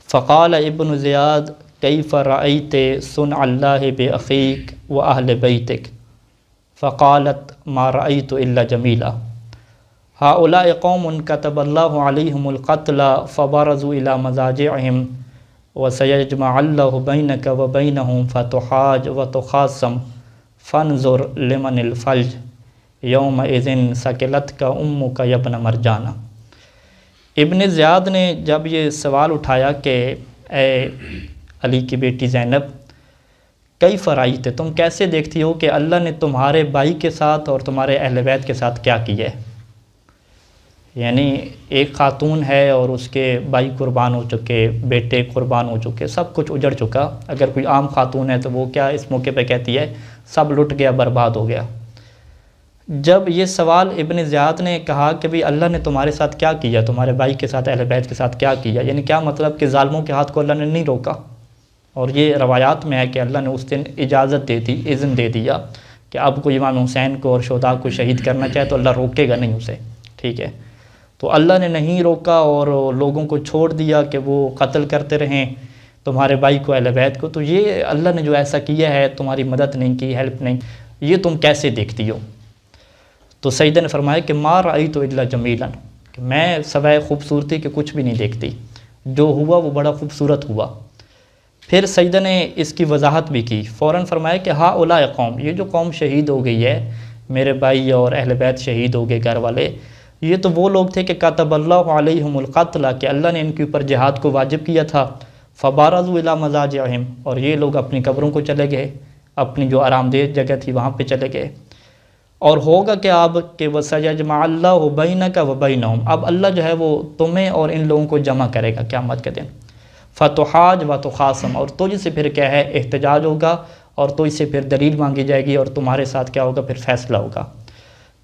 فقال ابن زیاد کیف رأیت صنع اللہ بأخیک و اہل بیتک فقالت ما رأیت الا جمیلا ہؤلاء قوم کتب اللہ علیہم القتل فبرزوا الی مضاجعہم وسیجمع اللہ بینک و بینہم فتحاج وتخاصم فانظر لمن الفلج یومئذ ثقلتک امک یا ابن مرجانہ۔ ابن زیاد نے جب یہ سوال اٹھایا کہ اے علی کی بیٹی زینب، کیف رأیت، تم کیسے دیکھتی ہو کہ اللہ نے تمہارے بھائی کے ساتھ اور تمہارے اہل بیت کے ساتھ کیا کیا ہے؟ یعنی ایک خاتون ہے اور اس کے بھائی قربان ہو چکے، بیٹے قربان ہو چکے، سب کچھ اجڑ چکا۔ اگر کوئی عام خاتون ہے تو وہ کیا اس موقع پہ کہتی ہے سب لٹ گیا، برباد ہو گیا۔ جب یہ سوال ابن زیاد نے کہا کہ بھی اللہ نے تمہارے ساتھ کیا کیا، تمہارے بھائی کے ساتھ اہل بیت کے ساتھ کیا کیا، یعنی کیا مطلب کہ ظالموں کے ہاتھ کو اللہ نے نہیں روکا؟ اور یہ روایات میں ہے کہ اللہ نے اس دن اجازت دے دی، اذن دے دیا کہ اب کوئی امام حسین کو اور شہداء کو شہید کرنا چاہے تو اللہ روکے گا نہیں اسے، ٹھیک ہے؟ تو اللہ نے نہیں روکا اور لوگوں کو چھوڑ دیا کہ وہ قتل کرتے رہیں تمہارے بھائی کو، اہل بیت کو۔ تو یہ اللہ نے جو ایسا کیا ہے، تمہاری مدد نہیں کی، ہیلپ نہیں، یہ تم کیسے دیکھتی ہو؟ تو سیدہ نے فرمایا کہ ما رأیت الا جمیلا، کہ میں سوائے خوبصورتی کے کچھ بھی نہیں دیکھتی، جو ہوا وہ بڑا خوبصورت ہوا۔ پھر سیدہ نے اس کی وضاحت بھی کی، فوراً فرمایا کہ ہؤلاء قوم، یہ جو قوم شہید ہو گئی ہے، میرے بھائی اور اہل بیت شہید ہو گئے گھر والے، یہ تو وہ لوگ تھے کہ کتب اللہ علیہم القتل، کہ اللہ نے ان کے اوپر جہاد کو واجب کیا تھا، فبارزوا الی مضاجعہم، اور یہ لوگ اپنی قبروں کو چلے گئے، اپنی جو آرام دہ جگہ تھی وہاں پہ چلے گئے۔ اور ہوگا کہ اب کہ وَسَيَجْمَعَ اللَّهُ بَيْنَكَ وَبَيْنَهُمْ، اب اللہ جو ہے وہ تمہیں اور ان لوگوں کو جمع کرے گا قیامت کے دن، فَتُحَاجْ وَتُخَاصَمْ، اور تجھ سے پھر کیا ہے احتجاج ہوگا اور تجھ سے پھر دلیل مانگی جائے گی اور تمہارے ساتھ کیا ہوگا پھر فیصلہ ہوگا۔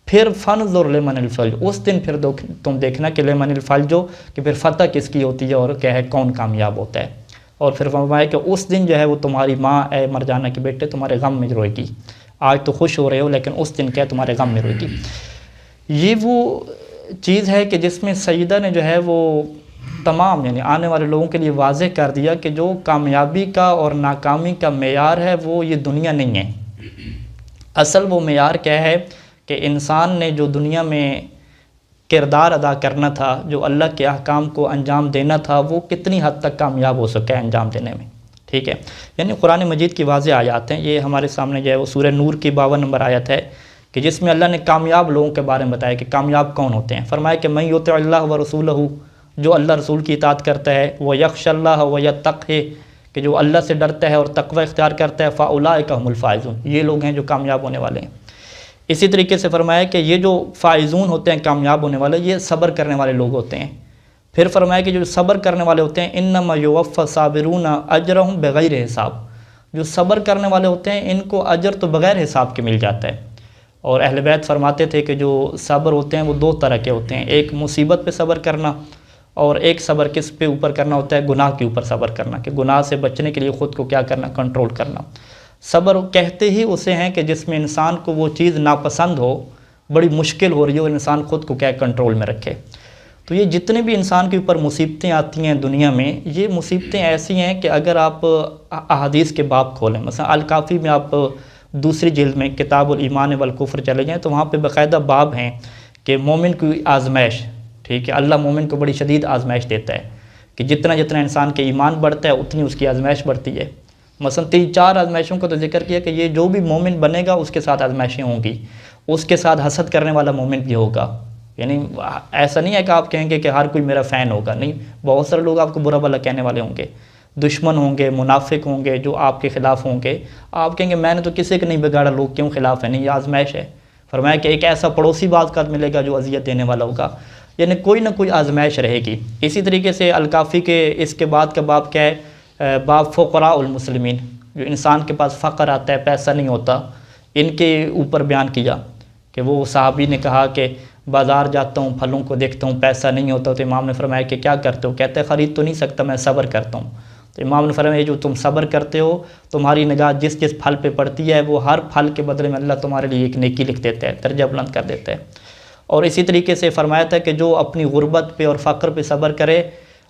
پھر فَانْظُرْ لِمَنِ الْفَلْجُ، اس دن پھر تم دیکھنا کہ لمن الفلج، کہ پھر فتح کس کی ہوتی ہے اور کیا ہے کون کامیاب ہوتا ہے۔ اور پھر فرمایا کہ اس دن جو ہے وہ تمہاری ماں اے مرجانہ کے بیٹے تمہارے غم میں روئے گی، آج تو خوش ہو رہے ہو لیکن اس دن کیا ہے تمہارے غم میں روئے گی۔ یہ وہ چیز ہے کہ جس میں سیدہ نے جو ہے وہ تمام یعنی آنے والے لوگوں کے لیے واضح کر دیا کہ جو کامیابی کا اور ناکامی کا معیار ہے وہ یہ دنیا نہیں ہے۔ اصل وہ معیار کیا ہے کہ انسان نے جو دنیا میں کردار ادا کرنا تھا، جو اللہ کے احکام کو انجام دینا تھا، وہ کتنی حد تک کامیاب ہو سکا ہے انجام دینے میں، ٹھیک ہے؟ یعنی قرآن مجید کی واضح آیات ہیں، یہ ہمارے سامنے جو ہے وہ سورہ نور کی 52 نمبر آیت ہے کہ جس میں اللہ نے کامیاب لوگوں کے بارے میں بتایا کہ کامیاب کون ہوتے ہیں۔ فرمایا کہ من یطع اللہ ورسولہ، جو اللہ رسول کی اطاعت کرتا ہے، ویخشی اللہ ویتقہ، کہ جو اللہ سے ڈرتا ہے اور تقوی اختیار کرتا ہے، فاولئک هم الفائزون، یہ لوگ ہیں جو کامیاب ہونے والے ہیں۔ اسی طریقے سے فرمایا کہ یہ جو فائزون ہوتے ہیں کامیاب ہونے والے، یہ صبر کرنے والے لوگ ہوتے ہیں۔ پھر فرمایا کہ جو صبر کرنے والے ہوتے ہیں انما یوفی الصابرون اجرهم بغیر حساب، جو صبر کرنے والے ہوتے ہیں ان کو اجر تو بغیر حساب کے مل جاتا ہے۔ اور اہل بیت فرماتے تھے کہ جو صبر ہوتے ہیں وہ دو طرح کے ہوتے ہیں، ایک مصیبت پہ صبر کرنا اور ایک صبر کس پہ اوپر کرنا ہوتا ہے، گناہ کے اوپر صبر کرنا، کہ گناہ سے بچنے کے لیے خود کو کیا کرنا، کنٹرول کرنا۔ صبر کہتے ہی اسے ہیں کہ جس میں انسان کو وہ چیز ناپسند ہو، بڑی مشکل ہو رہی ہو اور انسان خود کو کیا کنٹرول میں رکھے۔ تو یہ جتنے بھی انسان کے اوپر مصیبتیں آتی ہیں دنیا میں، یہ مصیبتیں ایسی ہیں کہ اگر آپ احادیث کے باب کھولیں، مثلا الکافی میں آپ دوسری جلد میں کتاب الایمان والکفر چلے جائیں تو وہاں پہ باقاعدہ باب ہیں کہ مومن کی آزمائش، ٹھیک ہے، اللہ مومن کو بڑی شدید آزمائش دیتا ہے کہ جتنا جتنا انسان کے ایمان بڑھتا ہے اتنی اس کی آزمائش بڑھتی ہے۔ مثلا 3-4 آزمائشوں کا تو ذکر کیا کہ یہ جو بھی مومن بنے گا اس کے ساتھ آزمائشیں ہوں گی، اس کے ساتھ حسد کرنے والا مومن بھی ہوگا۔ یعنی ایسا نہیں ہے کہ آپ کہیں گے کہ ہر کوئی میرا فین ہوگا، نہیں، بہت سارے لوگ آپ کو برا بھلا کہنے والے ہوں گے، دشمن ہوں گے، منافق ہوں گے جو آپ کے خلاف ہوں گے۔ آپ کہیں گے میں نے تو کسی کا نہیں بگاڑا، لوگ کیوں خلاف ہیں؟ نہیں، یہ آزمائش ہے۔ فرمایا کہ ایک ایسا پڑوسی بعض کا ملے گا جو اذیت دینے والا ہوگا، یعنی کوئی نہ کوئی آزمائش رہے گی۔ اسی طریقے سے الکافی کے اس کے بعد کا باب کیا ہے، باب فقراء المسلمین، جو انسان کے پاس فقر آتا ہے، پیسہ نہیں ہوتا، ان کے اوپر بیان کیا کہ وہ صحابی نے کہا کہ بازار جاتا ہوں، پھلوں کو دیکھتا ہوں، پیسہ نہیں ہوتا، تو امام نے فرمایا کہ کیا کرتے ہو؟ کہتے ہیں خرید تو نہیں سکتا، میں صبر کرتا ہوں۔ تو امام نے فرمایا جو تم صبر کرتے ہو، تمہاری نگاہ جس جس پھل پہ پڑتی ہے وہ ہر پھل کے بدلے میں اللہ تمہارے لیے ایک نیکی لکھ دیتا ہے، درجہ بلند کر دیتا ہے۔ اور اسی طریقے سے فرمایا تھا کہ جو اپنی غربت پہ اور فقر پہ صبر کرے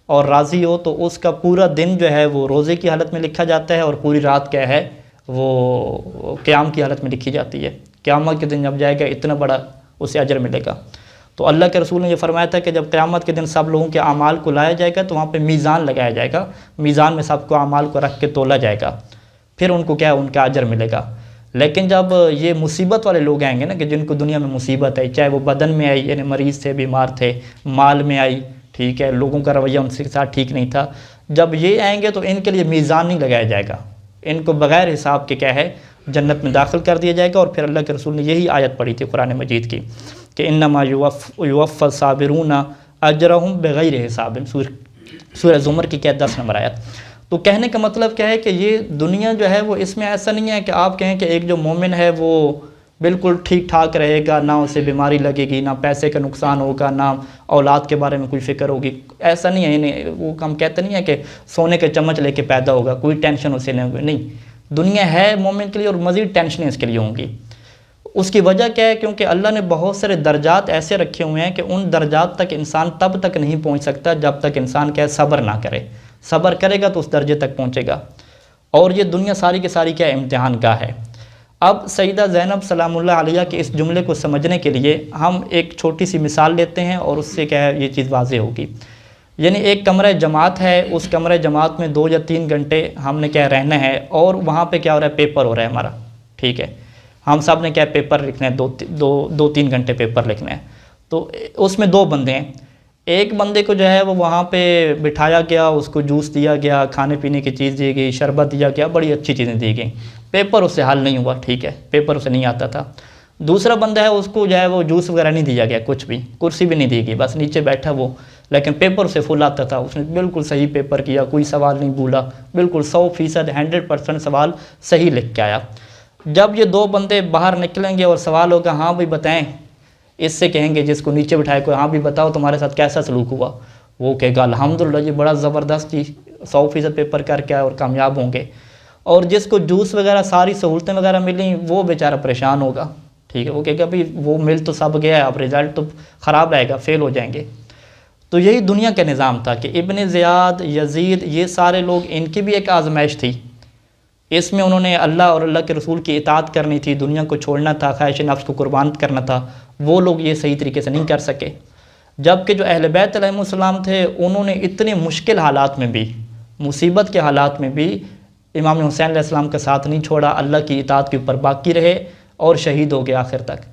اور راضی ہو تو اس کا پورا دن جو ہے وہ روزے کی حالت میں لکھا جاتا ہے، اور پوری رات کیا ہے وہ قیام کی حالت میں لکھی جاتی ہے۔ قیامت کے دن جب جائے گا اتنا بڑا اسے اجر ملے گا۔ تو اللہ کے رسول نے یہ فرمایا تھا کہ جب قیامت کے دن سب لوگوں کے اعمال کو لایا جائے گا تو وہاں پہ میزان لگایا جائے گا، میزان میں سب کو اعمال کو رکھ کے تولا جائے گا، پھر ان کو کیا ہے ان کا اجر ملے گا۔ لیکن جب یہ مصیبت والے لوگ آئیں گے نا، کہ جن کو دنیا میں مصیبت ہے، چاہے وہ بدن میں آئی، یعنی مریض تھے، بیمار تھے، مال میں آئی، ٹھیک ہے، لوگوں کا رویہ ان کے ساتھ ٹھیک نہیں تھا، جب یہ آئیں گے تو ان کے لیے میزان نہیں لگایا جائے گا، ان کو بغیر حساب کے کیا ہے جنت میں داخل کر دیا جائے گا۔ اور پھر اللہ کے رسول نے یہی آیت پڑھی تھی قرآن مجید کی کہ انما یوفی الصابرون اجرہم بغیر حساب، سورہ زمر کی 10 نمبر آیت۔ تو کہنے کا مطلب کیا ہے کہ یہ دنیا جو ہے وہ اس میں ایسا نہیں ہے کہ آپ کہیں کہ ایک جو مومن ہے وہ بالکل ٹھیک ٹھاک رہے گا، نہ اسے بیماری لگے گی، نہ پیسے کا نقصان ہوگا، نہ اولاد کے بارے میں کوئی فکر ہوگی، ایسا نہیں ہے۔ یعنی وہ ہم کہتے نہیں ہے کہ سونے کے چمچ لے کے پیدا ہوگا، کوئی ٹینشن اسے نہیں ہوگی، نہیں، دنیا ہے مومن کے لیے اور مزید ٹینشنیں اس کے لیے ہوں گی۔ اس کی وجہ کیا ہے؟ کیونکہ اللہ نے بہت سارے درجات ایسے رکھے ہوئے ہیں کہ ان درجات تک انسان تب تک نہیں پہنچ سکتا جب تک انسان کیا ہے صبر نہ کرے، صبر کرے گا تو اس درجے تک پہنچے گا۔ اور یہ دنیا ساری کی ساری کیا امتحان گاہ ہے۔ اب سیدہ زینب سلام اللہ علیہ کے اس جملے کو سمجھنے کے لیے ہم ایک چھوٹی سی مثال لیتے ہیں اور اس سے کیا ہے یہ چیز واضح ہوگی۔ یعنی ایک کمرہ جماعت ہے، اس کمرہ جماعت میں 2 یا 3 گھنٹے ہم نے کیا رہنا ہے، اور وہاں پہ کیا ہو رہا ہے پیپر ہو رہا ہے ہمارا، ٹھیک ہے، ہم سب نے کیا پیپر لکھنا ہے، 2-3 گھنٹے پیپر لکھنا ہے۔ تو اس میں 2 بندے ہیں، ایک بندے کو جو ہے وہ وہاں پہ بٹھایا گیا، اس کو جوس دیا گیا، کھانے پینے کی چیز دی گئی، شربت دیا گیا، بڑی اچھی چیزیں دی گئیں، پیپر اس سے حل نہیں ہوا، ٹھیک ہے، پیپر اسے نہیں آتا تھا۔ دوسرا بندہ ہے، اس کو جو ہے وہ جوس وغیرہ نہیں دیا گیا، کچھ بھی، کرسی بھی نہیں دی گئی، بس نیچے بیٹھا وہ، لیکن پیپر اسے فل آتا تھا، اس نے بالکل صحیح پیپر کیا، کوئی سوال نہیں بھولا، بالکل 100% 100% سوال صحیح لکھ کے آیا۔ جب یہ 2 بندے باہر نکلیں گے اور سوال ہوگا ہاں بھائی بتائیں، اس سے کہیں گے جس کو نیچے بٹھائے کو ہاں بھی بتاؤ تمہارے ساتھ کیسا سلوک ہوا، وہ کہے گا الحمدللہ جی بڑا زبردست جی، 100% پیپر کر کے آئے اور کامیاب ہوں گے۔ اور جس کو جوس وغیرہ ساری سہولتیں وغیرہ ملیں وہ بیچارہ پریشان ہوگا، ٹھیک ہے، وہ کہے گا بھائی وہ مل تو سب گیا ہے، اب رزلٹ تو خراب رہے گا، فیل ہو جائیں گے۔ تو یہی دنیا کا نظام تھا کہ ابن زیاد، یزید، یہ سارے لوگ، ان کی بھی ایک آزمائش تھی، اس میں انہوں نے اللہ اور اللہ کے رسول کی اطاعت کرنی تھی، دنیا کو چھوڑنا تھا، خواہش نفس کو قربان کرنا تھا، وہ لوگ یہ صحیح طریقے سے نہیں کر سکے۔ جبکہ جو اہل بیت علیہ السلام تھے انہوں نے اتنے مشکل حالات میں بھی، مصیبت کے حالات میں بھی امام حسین علیہ السلام کا ساتھ نہیں چھوڑا، اللہ کی اطاعت کے اوپر باقی رہے اور شہید ہو گئے آخر تک۔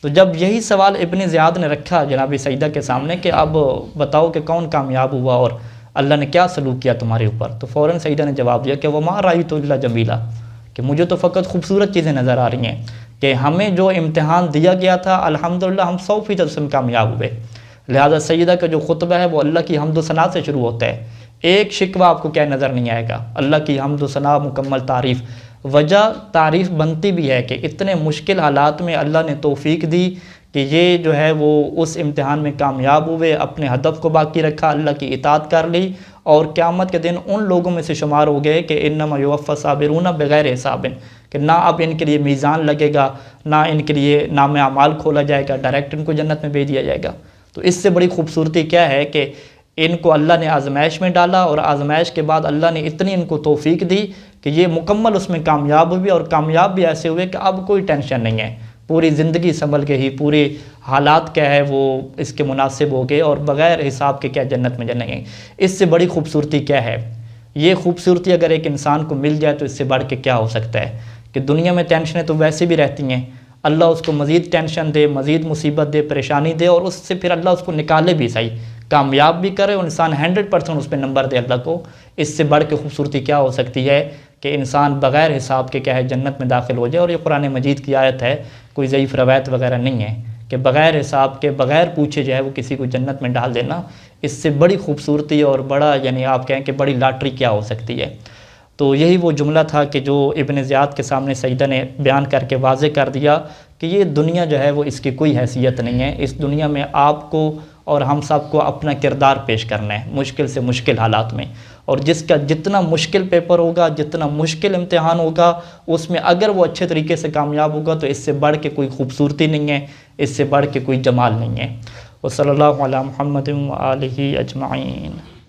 تو جب یہی سوال ابن زیاد نے رکھا جناب سیدہ کے سامنے کہ اب بتاؤ کہ کون کامیاب ہوا اور اللہ نے کیا سلوک کیا تمہارے اوپر، تو فوراً سیدہ نے جواب دیا کہ وما رأیت الا جمیلا، کہ مجھے تو فقط خوبصورت چیزیں نظر آ رہی ہیں، کہ ہمیں جو امتحان دیا گیا تھا الحمدللہ ہم 100% اس میں کامیاب ہوئے۔ لہذا سیدہ کا جو خطبہ ہے وہ اللہ کی حمد و ثنا سے شروع ہوتا ہے، ایک شکوہ آپ کو کیا نظر نہیں آئے گا، اللہ کی حمد و ثنا، مکمل تعریف۔ وجہ تعریف بنتی بھی ہے کہ اتنے مشکل حالات میں اللہ نے توفیق دی کہ یہ جو ہے وہ اس امتحان میں کامیاب ہوئے، اپنے ہدف کو باقی رکھا، اللہ کی اطاعت کر لی، اور قیامت کے دن ان لوگوں میں سے شمار ہو گئے کہ انما یوفی الصابرون بغیر حساب، کہ نہ اب ان کے لیے میزان لگے گا، نہ ان کے لیے نام اعمال کھولا جائے گا، ڈائریکٹ ان کو جنت میں بھیج دیا جائے گا۔ تو اس سے بڑی خوبصورتی کیا ہے کہ ان کو اللہ نے آزمائش میں ڈالا، اور آزمائش کے بعد اللہ نے اتنی ان کو توفیق دی کہ یہ مکمل اس میں کامیاب ہوئے، اور کامیاب بھی ایسے ہوئے کہ اب کوئی ٹینشن نہیں ہے، پوری زندگی سنبھل کے ہی، پورے حالات کیا ہے وہ اس کے مناسب ہو گئے، اور بغیر حساب کے کیا جنت میں جائیں گے۔ اس سے بڑی خوبصورتی کیا ہے؟ یہ خوبصورتی اگر ایک انسان کو مل جائے تو اس سے بڑھ کے کیا ہو سکتا ہے؟ کہ دنیا میں ٹینشنیں تو ویسے بھی رہتی ہیں، اللہ اس کو مزید ٹینشن دے، مزید مصیبت دے، پریشانی دے، اور اس سے پھر اللہ اس کو نکالے بھی صحیح، کامیاب بھی کرے، اور انسان 100% اس پہ نمبر دے اللہ کو۔ اس سے بڑھ کے خوبصورتی کیا ہو سکتی ہے کہ انسان بغیر حساب کے کیا ہے جنت میں داخل ہو جائے۔ اور یہ قرآن مجید کی آیت ہے، کوئی ضعیف روایت وغیرہ نہیں ہے کہ بغیر حساب کے، بغیر پوچھے جو ہے وہ کسی کو جنت میں ڈال دینا، اس سے بڑی خوبصورتی اور بڑا یعنی آپ کہیں کہ بڑی لاٹری کیا ہو سکتی ہے۔ تو یہی وہ جملہ تھا کہ جو ابن زیاد کے سامنے سیدہ نے بیان کر کے واضح کر دیا کہ یہ دنیا جو ہے وہ اس کی کوئی حیثیت نہیں ہے، اس دنیا میں آپ کو اور ہم سب کو اپنا کردار پیش کرنا ہے مشکل سے مشکل حالات میں، اور جس کا جتنا مشکل پیپر ہوگا، جتنا مشکل امتحان ہوگا، اس میں اگر وہ اچھے طریقے سے کامیاب ہوگا تو اس سے بڑھ کے کوئی خوبصورتی نہیں ہے، اس سے بڑھ کے کوئی جمال نہیں ہے۔ وصلی اللہ علی محمد و آلہ اجمعین۔